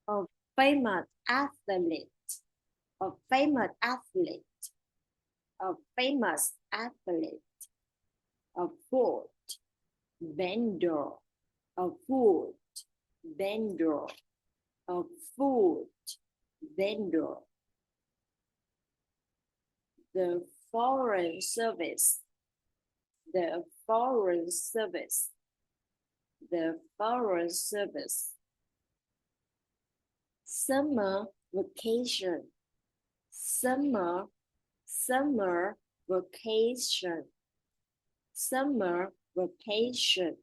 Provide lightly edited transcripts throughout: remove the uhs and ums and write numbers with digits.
A famous athlete. A famous athlete. A famous athlete. A food vendor. A food vendor. A food vendor. The foreign service. The foreign service. The foreign service. Summer vacation. Summer vacation. Summer vacation.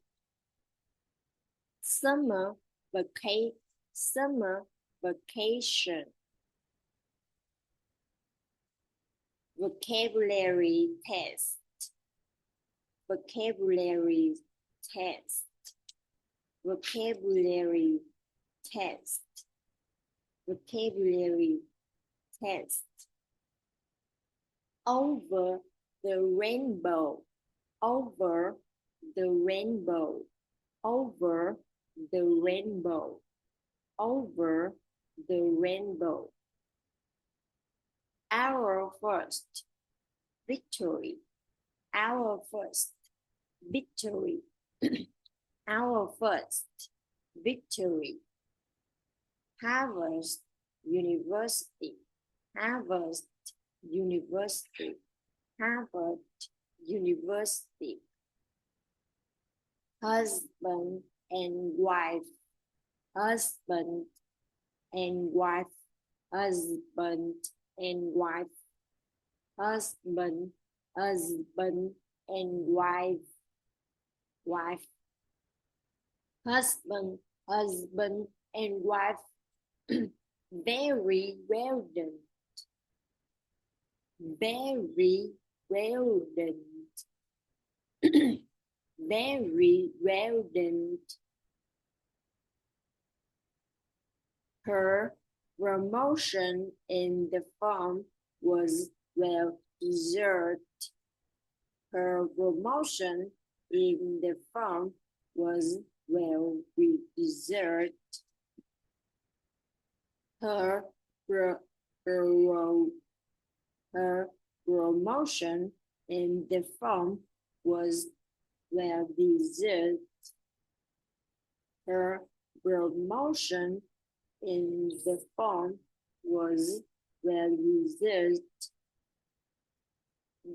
Summer vacation. Vocabulary test. Vocabulary test. Vocabulary test. Vocabulary test. Over the rainbow. Over the rainbow. Over the rainbow. Over the rainbow. Our first victory. Our first victory. Our first victory. Harvard University. Harvard University. Harvard University. Husband and wife. Husband and wife. Husband and wife. Husband and wife. Wife. Husband and wife. Very well done. Very well done. Very well done. Her promotion in the farm was well deserved. Her promotion in the farm was well deserved. Her promotion in the farm was well deserved. Her promotion in the farm was well deserved.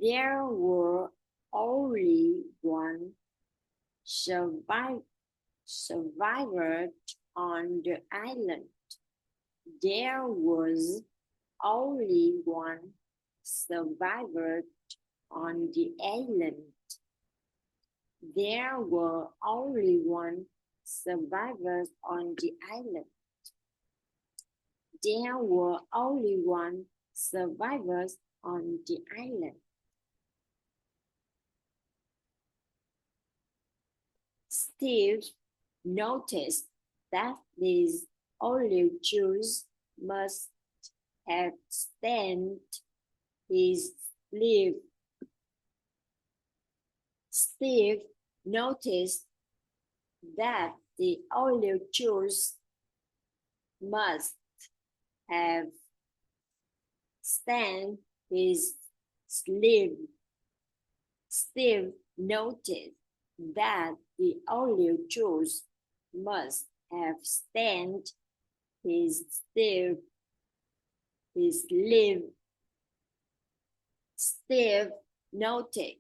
There were only one survivor on the island. There was only one survivor on the island. There were only one survivor on the island. There were only one survivors on the island. Steve noticed that these olive juice must have stained his sleeve. Steve noticed that the olive juice must have stained his sleeve. Steve noticed that the olive juice must have stained his sleeve. Steve noted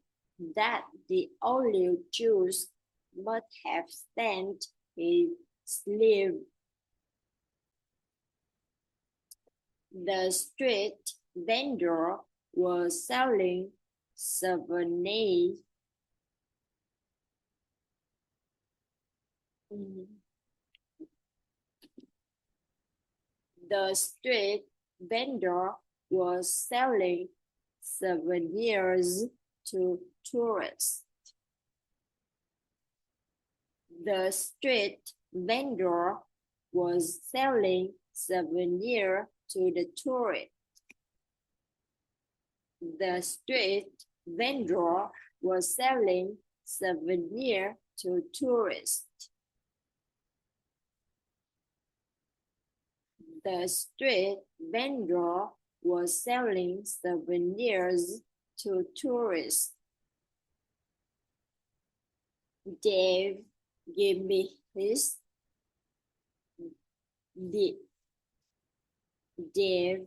that the olive juice must have stained his sleeve. The street vendor was selling souvenirs. The street vendor was selling souvenirs to tourists. The street vendor was selling souvenirs to the tourists. The street vendor was selling souvenirs to tourists. The street vendor was selling souvenirs to tourists. Dave gave me his Dave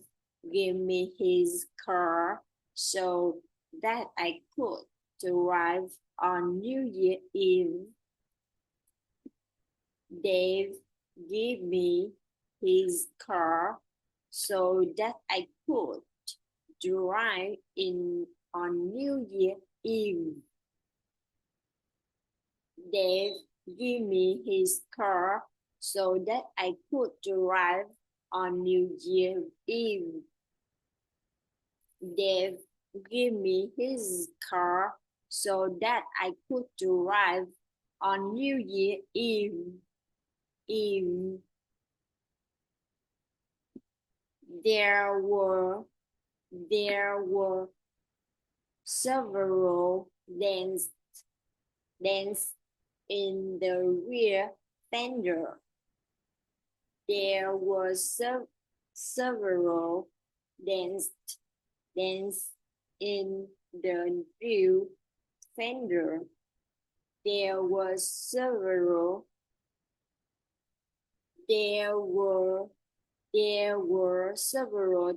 gave me his car so that I could drive on New Year Eve. Dave gave me his car so that I could drive in on New Year Eve. Dave gave me his car so that I could drive on New Year Eve. Dave gave me his car so that I could drive on New Year Eve. There were several dents in the rear fender. There were several dents in the rear fender. There were several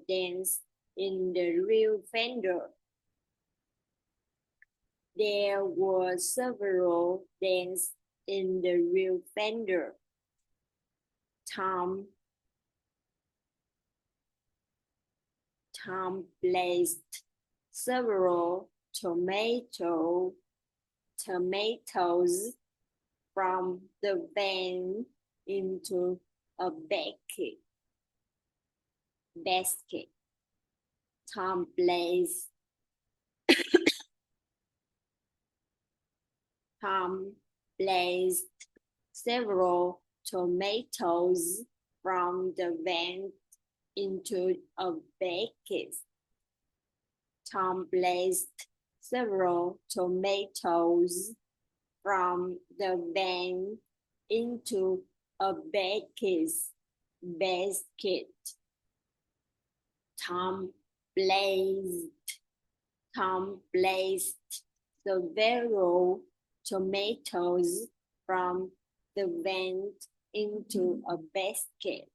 dents in the rear fender. There were several dents in the rear fender. Tom placed several tomatoes from the van into a basket. Tom placed several tomatoes from the van into a basket. Tom placed several tomatoes from the van into a basket. Tom placed several tomatoes from the van into a basket.